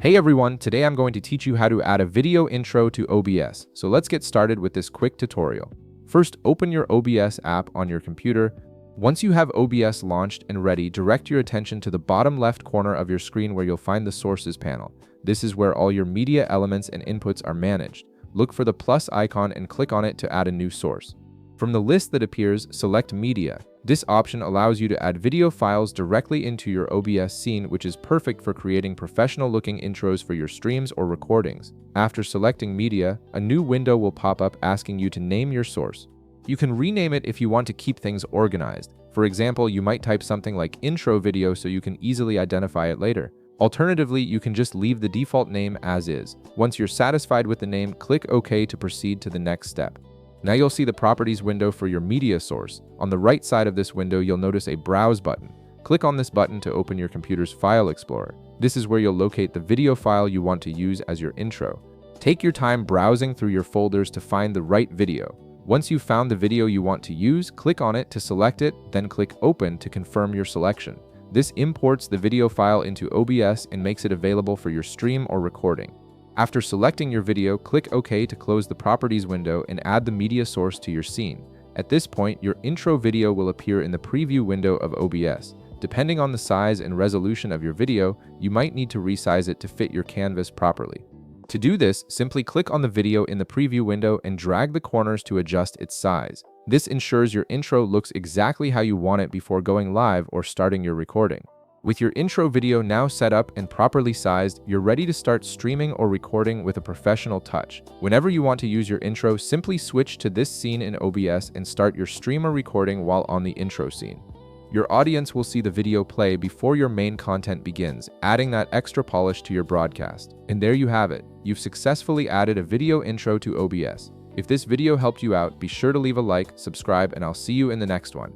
Hey everyone, today I'm going to teach you how to add a video intro to OBS. So let's get started with this quick tutorial. First, open your OBS app on your computer. Once you have OBS launched and ready, direct your attention to the bottom left corner of your screen where you'll find the Sources panel. This is where all your media elements and inputs are managed. Look for the plus icon and click on it to add a new source. From the list that appears, select Media. This option allows you to add video files directly into your OBS scene, which is perfect for creating professional-looking intros for your streams or recordings. After selecting Media, a new window will pop up asking you to name your source. You can rename it if you want to keep things organized. For example, you might type something like intro video so you can easily identify it later. Alternatively, you can just leave the default name as is. Once you're satisfied with the name, click OK to proceed to the next step. Now you'll see the properties window for your media source. On the right side of this window, you'll notice a Browse button. Click on this button to open your computer's File Explorer. This is where you'll locate the video file you want to use as your intro. Take your time browsing through your folders to find the right video. Once you've found the video you want to use, click on it to select it, then click Open to confirm your selection. This imports the video file into OBS and makes it available for your stream or recording. After selecting your video, click OK to close the Properties window and add the media source to your scene. At this point, your intro video will appear in the preview window of OBS. Depending on the size and resolution of your video, you might need to resize it to fit your canvas properly. To do this, simply click on the video in the preview window and drag the corners to adjust its size. This ensures your intro looks exactly how you want it before going live or starting your recording. With your intro video now set up and properly sized, you're ready to start streaming or recording with a professional touch. Whenever you want to use your intro, simply switch to this scene in OBS and start your stream or recording while on the intro scene. Your audience will see the video play before your main content begins, adding that extra polish to your broadcast. And there you have it. You've successfully added a video intro to OBS. If this video helped you out, be sure to leave a like, subscribe, and I'll see you in the next one.